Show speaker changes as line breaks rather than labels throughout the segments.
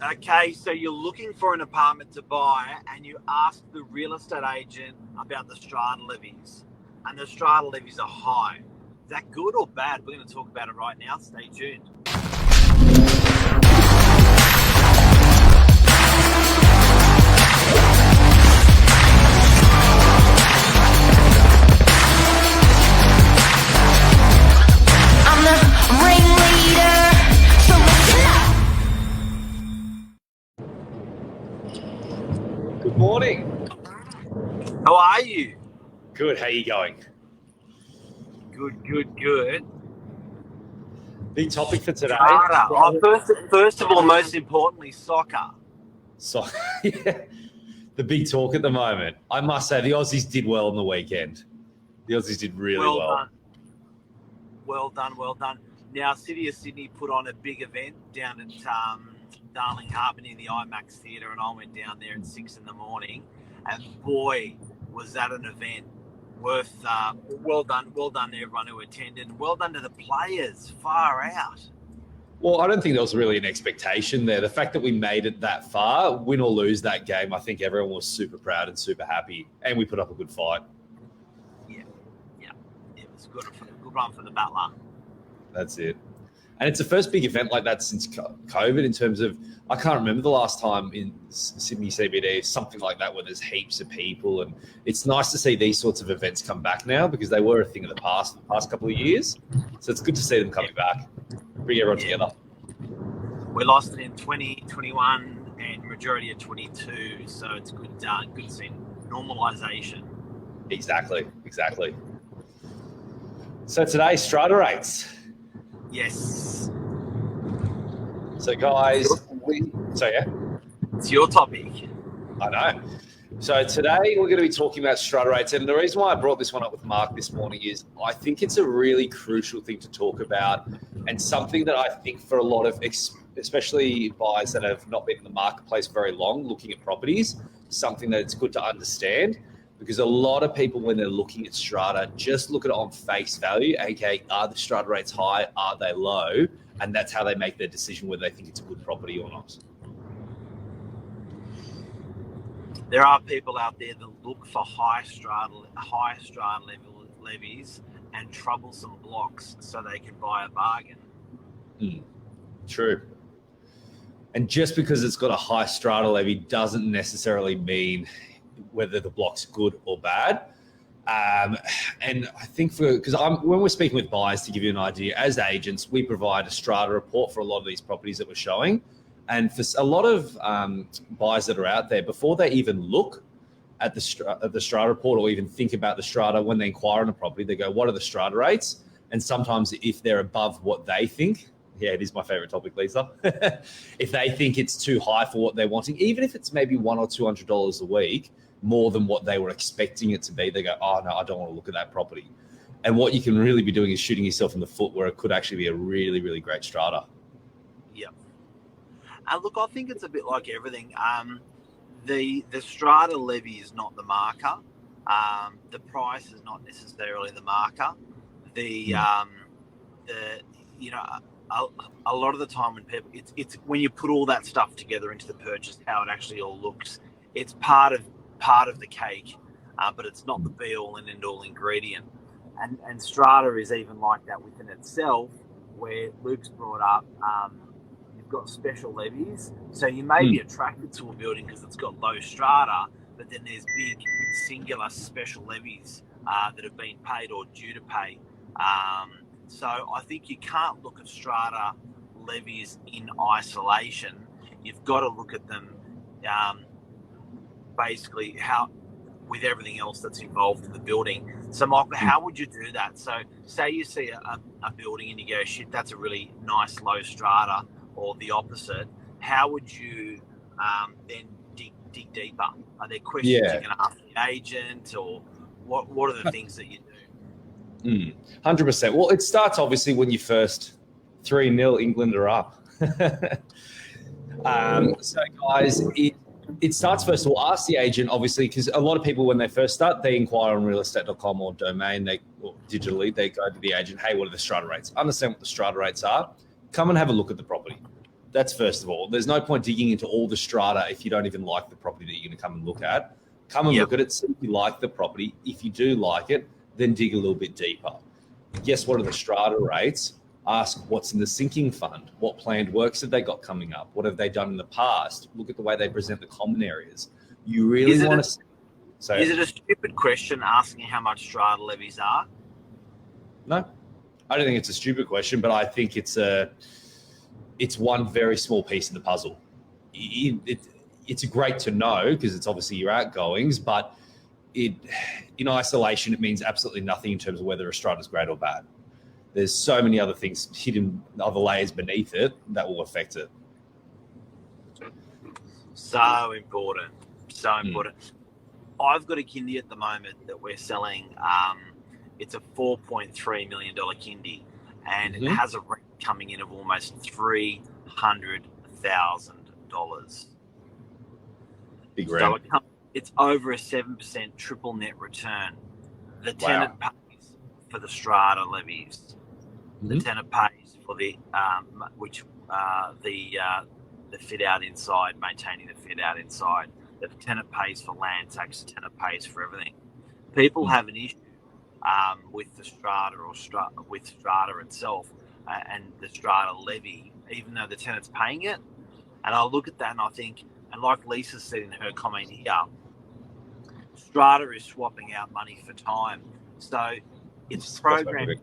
Okay, so you're looking for an apartment to buy and you ask the real estate agent about the strata levies. And the strata levies are high. Is that good or bad? We're going to talk about it right now. Stay tuned.
I'm the ringleader, so listen up.
Good morning.
How are you?
Good. How you going?
Good.
Big topic for today.
Strata. First of all, most importantly, soccer.
So, yeah, the big talk at the moment. I must say, the Aussies did well on the weekend. The Aussies did really well.
Well done. Now, City of Sydney put on a big event down at Darling Harbour near the IMAX Theatre, and I went down there at 6 a.m. and boy, was that an event worth. Well done to everyone who attended, and well done to the players. Far out.
Well, I don't think there was really an expectation there. The fact that we made it that far, win or lose that game, I think everyone was super proud and super happy, and we put up a good fight.
Yeah, it was good run for the Battler.
That's it. And it's the first big event like that since COVID in terms of, I can't remember the last time in Sydney CBD, something like that, where there's heaps of people. And it's nice to see these sorts of events come back now because they were a thing of the past couple of years. So it's good to see them coming back, bring everyone together.
We lost it in 2021 and majority of 22. So it's good seeing normalisation.
Exactly. So today, strata rates.
Yes.
So guys,
it's your topic.
I know. So today we're going to be talking about strata rates, and the reason why I brought this one up with Mark this morning is I think it's a really crucial thing to talk about, and something that I think for a lot of, especially buyers that have not been in the marketplace very long, looking at properties, something that it's good to understand. Because a lot of people, when they're looking at strata, just look at it on face value, aka are the strata rates high, are they low? And that's how they make their decision whether they think it's a good property or not.
There are people out there that look for high strata levies and troublesome blocks so they can buy a bargain.
True. And just because it's got a high strata levy doesn't necessarily mean whether the block's good or bad. And I think when we're speaking with buyers, to give you an idea, as agents, we provide a strata report for a lot of these properties that we're showing. And for a lot of buyers that are out there, before they even look at the strata report or even think about the strata, when they inquire on a property, they go, what are the strata rates? And sometimes if they're above what they think, yeah, it is my favorite topic, Lisa. If they think it's too high for what they're wanting, even if it's maybe $100 or $200 a week, more than what they were expecting it to be, they go, oh no, I don't want to look at that property. And what you can really be doing is shooting yourself in the foot where it could actually be a really, really great strata.
Yep. Look, I think it's a bit like everything. The strata levy is not the marker. The price is not necessarily the marker. A lot of the time when people, it's when you put all that stuff together into the purchase, how it actually all looks. It's part of the cake, but it's not the be all and end all ingredient. And strata is even like that within itself, where Luke's brought up. You've got special levies, so you may be attracted to a building because it's got low strata, but then there's big singular special levies that have been paid or due to pay. So I think you can't look at strata levies in isolation. You've got to look at them basically with everything else that's involved in the building. So Michael, how would you do that? So say you see a building and you go, shit, that's a really nice low strata, or the opposite. How would you then dig deeper? Are there questions you're going to ask the agent, or what are the things that you do?
100%. Well, it starts obviously when you first 3-0 England are up. So guys, it starts first of all, ask the agent, obviously, because a lot of people, when they first start, they inquire on realestate.com or Domain, or digitally, they go to the agent, hey, what are the strata rates? Understand what the strata rates are. Come and have a look at the property. That's first of all. There's no point digging into all the strata if you don't even like the property that you're going to come and look at. Come and look at it, see if you like the property. If you do like it, then dig a little bit deeper. Guess what are the strata rates? Ask what's in the sinking fund. What planned works have they got coming up? What have they done in the past? Look at the way they present the common areas. You really want to... So,
is it a stupid question asking how much strata levies are?
No, I don't think it's a stupid question, but I think it's one very small piece of the puzzle. It's great to know because it's obviously your outgoings, but in isolation, it means absolutely nothing in terms of whether a strata is great or bad. There's so many other things hidden, other layers beneath it that will affect it.
So important. I've got a kindy at the moment that we're selling. It's a $4.3 million kindy, and it has a rent coming in of almost $300,000.
Big rent.
So it's over a 7% triple net return. The tenant pays for the strata levies. The tenant pays for the fit out inside, maintaining the fit out inside. The tenant pays for land tax. The tenant pays for everything. People have an issue with the strata with strata itself and the strata levy, even though the tenant's paying it. And I look at that and I think, and like Lisa said in her comment here, strata is swapping out money for time. So it's programmed.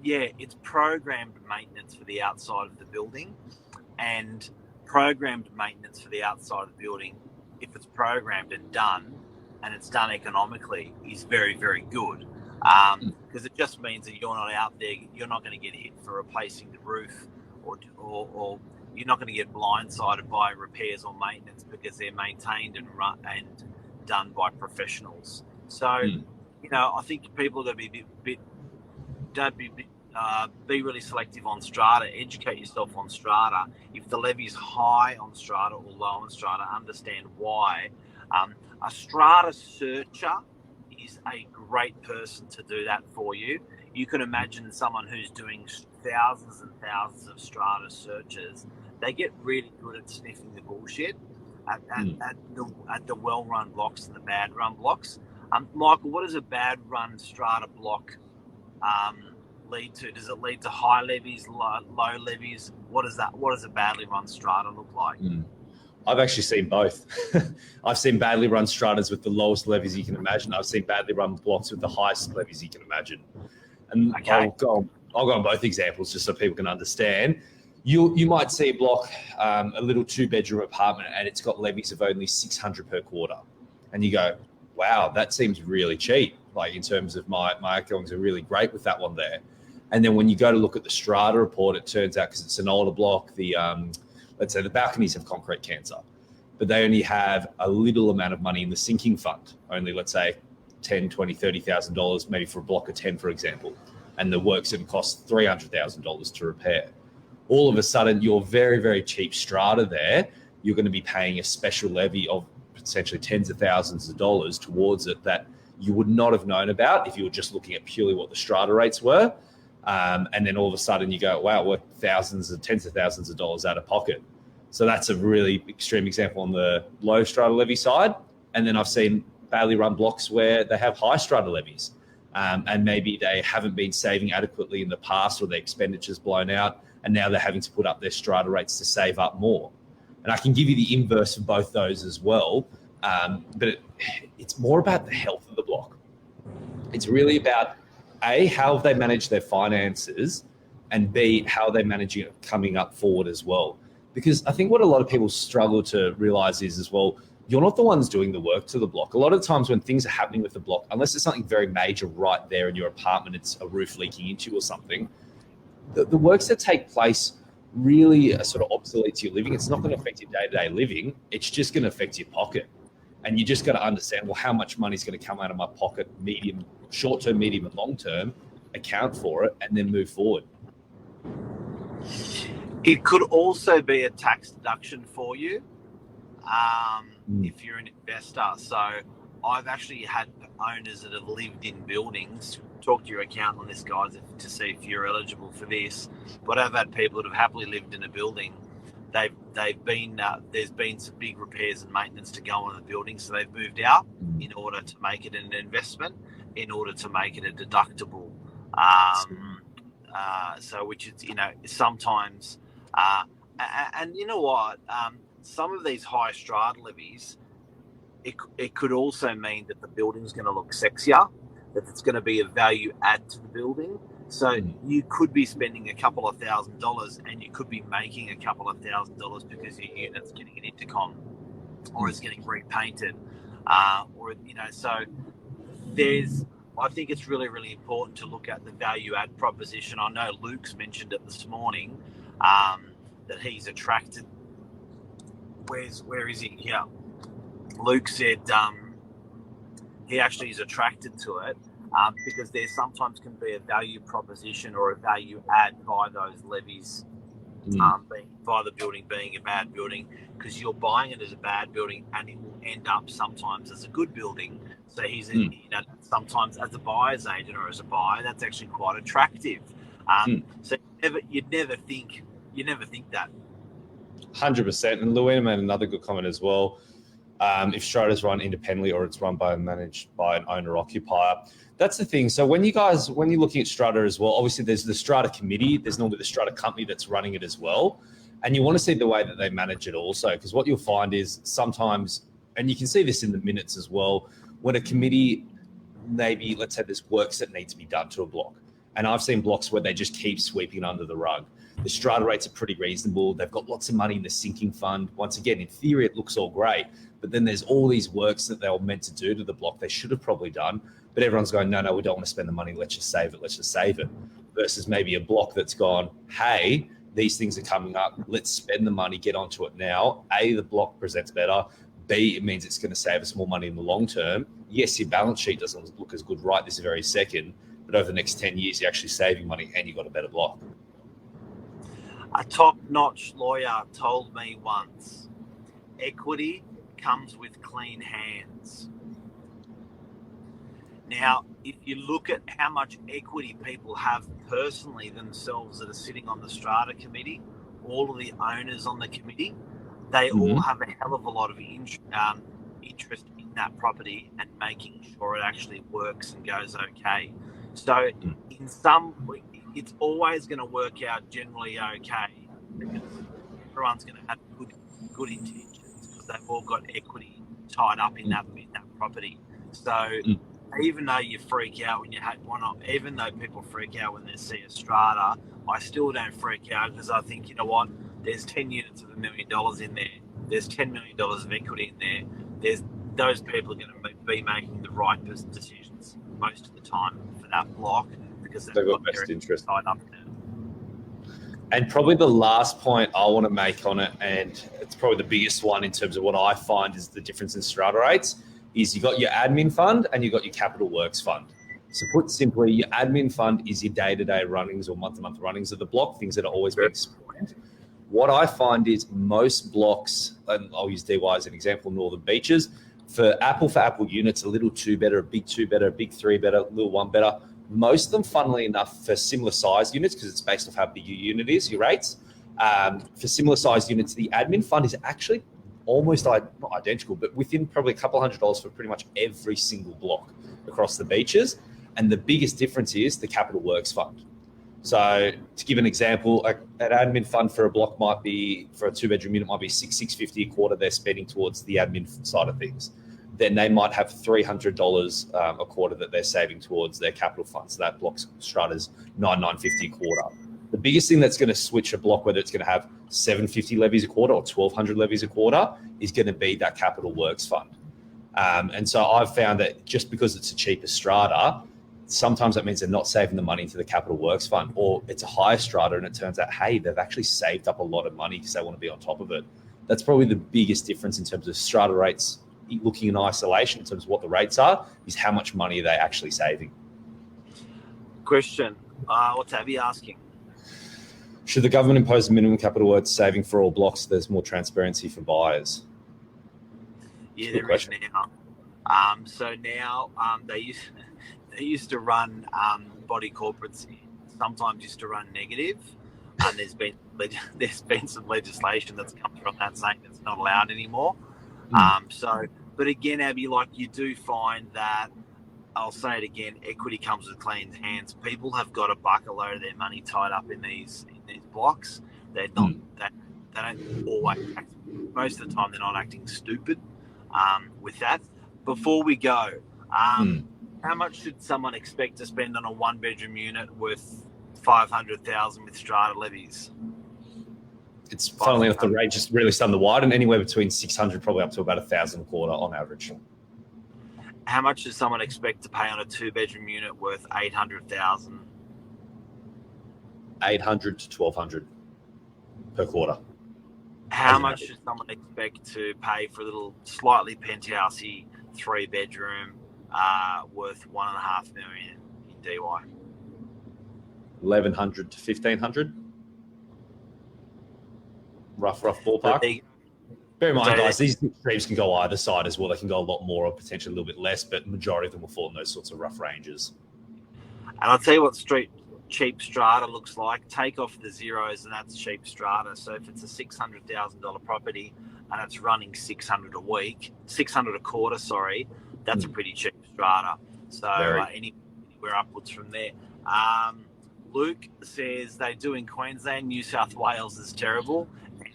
Yeah, it's programmed maintenance for the outside of the building, and programmed maintenance for the outside of the building, if it's programmed and done, and it's done economically, is very, very good. Because it just means that you're not out there, you're not going to get hit for replacing the roof, or you're not going to get blindsided by repairs or maintenance because they're maintained and run and done by professionals. So, I think people are going to be really selective on strata. Educate yourself on strata. If the levy is high on strata or low on strata, understand why. A strata searcher is a great person to do that for you. You can imagine someone who's doing thousands and thousands of strata searches. They get really good at sniffing the bullshit at the well-run blocks and the bad-run blocks. Michael, what does a bad-run strata block lead to? Does it lead to high levies, low levies? What does a badly run strata look like?
I've actually seen both. I've seen badly run stratas with the lowest levies you can imagine. I've seen badly run blocks with the highest levies you can imagine. And I'll go on both examples just so people can understand. You might see a block, a little 2-bedroom apartment, and it's got levies of only $600 per quarter. And you go, wow, that seems really cheap. Like in terms of my outgoings are really great with that one there. And then when you go to look at the strata report, it turns out because it's an older block, let's say the balconies have concrete cancer, but they only have a little amount of money in the sinking fund, only let's say $10,000, $20,000, $30,000, maybe for a block of 10, for example. And the work's going to cost $300,000 to repair. All of a sudden, your very, very cheap strata there, you're going to be paying a special levy of potentially tens of thousands of dollars towards it that you would not have known about if you were just looking at purely what the strata rates were. And then all of a sudden you go, wow, we're thousands and tens of thousands of dollars out of pocket. So that's a really extreme example on the low strata levy side. And then I've seen badly run blocks where they have high strata levies, and maybe they haven't been saving adequately in the past, or their expenditure's blown out, and now they're having to put up their strata rates to save up more. And I can give you the inverse of both those as well, but it's more about the health of the block. It's really about A, how have they managed their finances, and B, how are they managing it coming up forward as well. Because I think what a lot of people struggle to realize is as well, you're not the ones doing the work to the block. A lot of times when things are happening with the block, unless it's something very major right there in your apartment, it's a roof leaking into you or something, the works that take place really are sort of obsolete to your living. It's not going to affect your day-to-day living. It's just going to affect your pocket. And you just got to understand, well, how much money is going to come out of my pocket, short-term, medium, and long-term, account for it, and then move forward.
It could also be a tax deduction for you if you're an investor. So I've actually had owners that have lived in buildings. Talk to your accountant on this, guys, to see if you're eligible for this. But I've had people that have happily lived in a building they've been there's been some big repairs and maintenance to go on in the building, so they've moved out in order to make it an investment, in order to make it a deductible. So which is sometimes, and you know what, some of these high strata levies, it could also mean that the building's going to look sexier, that it's going to be a value add to the building. So you could be spending a couple of $1,000s and you could be making a couple of $1,000s because your unit's getting an intercom or it's getting repainted. So I think it's really, really important to look at the value add proposition. I know Luke's mentioned it this morning, that he's attracted. Where is he? Yeah. Luke said he actually is attracted to it because there sometimes can be a value proposition or a value add by those levies, by the building being a bad building, because you're buying it as a bad building and it will end up sometimes as a good building. So he's sometimes as a buyer's agent or as a buyer, that's actually quite attractive. So you'd never think that.
100%. And Luana made another good comment as well. If Strata's run independently or it's run by and managed by an owner-occupier, that's the thing. So when you're looking at Strata as well, obviously there's the Strata committee, there's normally the Strata company that's running it as well. And you want to see the way that they manage it also, because what you'll find is sometimes, and you can see this in the minutes as well, when a committee, maybe, let's say there's works that need to be done to a block. And I've seen blocks where they just keep sweeping it under the rug. The strata rates are pretty reasonable. They've got lots of money in the sinking fund. Once again, in theory, it looks all great. But then there's all these works that they were meant to do to the block they should have probably done. But everyone's going, no, we don't want to spend the money. Let's just save it. Versus maybe a block that's gone, hey, these things are coming up. Let's spend the money, get onto it now. A, the block presents better. B, it means it's going to save us more money in the long term. Yes, your balance sheet doesn't look as good right this very second, but over the next 10 years, you're actually saving money and you've got a better block.
A top-notch lawyer told me once, equity comes with clean hands. Now, if you look at how much equity people have personally themselves that are sitting on the Strata committee, all of the owners on the committee, they all have a hell of a lot of interest in that property and making sure it actually works and goes okay. So it's always going to work out generally okay, because everyone's going to have good intentions because they've all got equity tied up in that property. So even though you freak out when you have even though people freak out when they see a strata, I still don't freak out because I think, you know what, there's 10 units of $1 million in there. There's $10 million of equity in there. Those people are going to be making the right decisions most of the time for that block because they've got best interest tied up in it.
And probably the last point I want to make on it, and it's probably the biggest one in terms of what I find is the difference in strata rates, is you got your admin fund and you got your capital works fund. So put simply, your admin fund is your day-to-day runnings or month-to-month runnings of the block, things that are always being spent. What I find is most blocks, and I'll use DY as an example, Northern Beaches, for apple units, a little 2 better, a big 2 better, a big 3 better, a little 1 better. Most of them, funnily enough, for similar size units, because it's based off how big your unit is, your rates. For similar size units, the admin fund is actually almost not identical, but within probably a couple $100 for pretty much every single block across the beaches. And the biggest difference is the capital works fund. So to give an example, an admin fund for a block might be, for a 2-bedroom unit, might be $650 a quarter they're spending towards the admin side of things. Then they might have $300 a quarter that they're saving towards their capital fund. So that block's strata's $950 a quarter. The biggest thing that's going to switch a block, whether it's going to have $750 levies a quarter or $1,200 levies a quarter, is going to be that capital works fund. And so I've found that just because it's a cheaper strata, sometimes that means they're not saving the money into the capital works fund, or it's a higher strata and it turns out, hey, they've actually saved up a lot of money because they want to be on top of it. That's probably the biggest difference in terms of strata rates, looking in isolation in terms of what the rates are, is how much money are they actually saving.
Question, what's Abby asking?
Should the government impose a minimum capital works saving for all blocks so there's more transparency for buyers?
Yeah, there is now. So now they used to run body corporates, sometimes used to run negative. and there's been some legislation that's come from that saying it's not allowed anymore. But again, Abby, like you do find that, I'll say it again, equity comes with clean hands. People have got a bucket load of their money tied up in these blocks. They're not they don't always act, most of the time they're not acting stupid with that. Before we go, how much should someone expect to spend on a 1-bedroom unit worth $500,000 with strata levies?
It's funnily enough, the range is really starting to widen, anywhere between 600 probably up to about 1,000 a quarter on average.
How much does someone expect to pay on a 2-bedroom unit worth $800,000?
800 to 1,200 per quarter.
How much should someone expect to pay for a little slightly penthousey 3-bedroom worth $1.5 million in DY?
1,100 to 1,500. Rough ballpark. Bear in mind, guys, these extremes can go either side as well. They can go a lot more or potentially a little bit less, but majority of them will fall in those sorts of rough ranges.
And I'll tell you what cheap strata looks like. Take off the zeros, and that's cheap strata. So if it's a $600,000 property and it's running 600 a quarter, that's a pretty cheap strata. So anywhere upwards from there. Luke says they do in Queensland. New South Wales is terrible.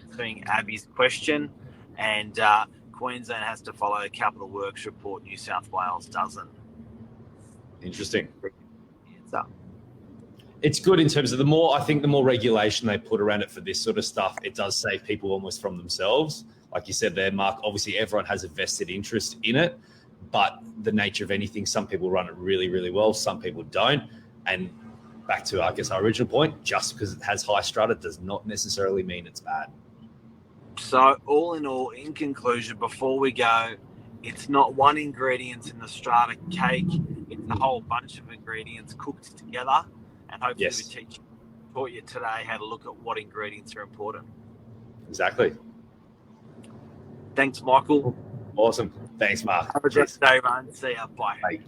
Answering Abby's question, and Queensland has to follow Capital Works report. New South Wales doesn't.
Interesting. It's good in terms of the more regulation they put around it for this sort of stuff, it does save people almost from themselves. Like you said there, Mark, obviously everyone has a vested interest in it, but the nature of anything, some people run it really, really well, some people don't. And back to, I guess, our original point, just because it has high strata does not necessarily mean it's bad.
So all in all, in conclusion, before we go, it's not one ingredient in the strata cake. It's a whole bunch of ingredients cooked together. And hopefully we taught you today how to look at what ingredients are important.
Exactly.
Thanks, Michael.
Awesome. Thanks, Mark.
Have a good day, man. See ya. Bye.
Bye.